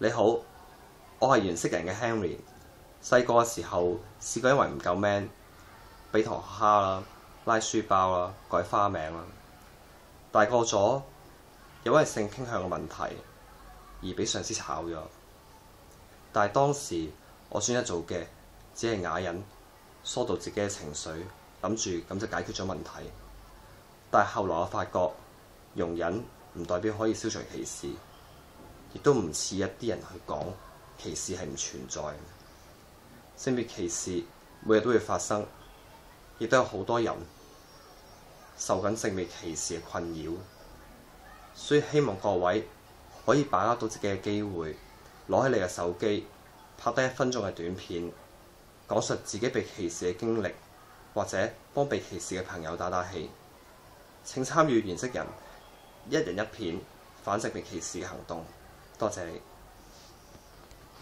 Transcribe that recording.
你好，我係原識人嘅 Henry。細個嘅時候試過因為唔夠 man，俾同學蝦啦、拉書包啦、改花名啦。大個咗，因為性傾向嘅問題而俾上司炒咗。但係當時我選擇做嘅只係啞忍，疏導自己嘅情緒，諗住咁就解決咗問題。但係後來我發覺，容忍唔代表可以消除歧視，亦都唔似一啲人去講歧視係唔存在嘅。性別歧視每日都會發生，亦都有好多人受緊性別歧視嘅困擾。所以希望各位可以把握到自己嘅機會，攞起你嘅手機拍低1分鐘嘅短片，講述自己被歧視嘅經歷，或者幫被歧視嘅朋友打打氣。請參與原識人一人一片反性別歧視嘅行動。多謝你。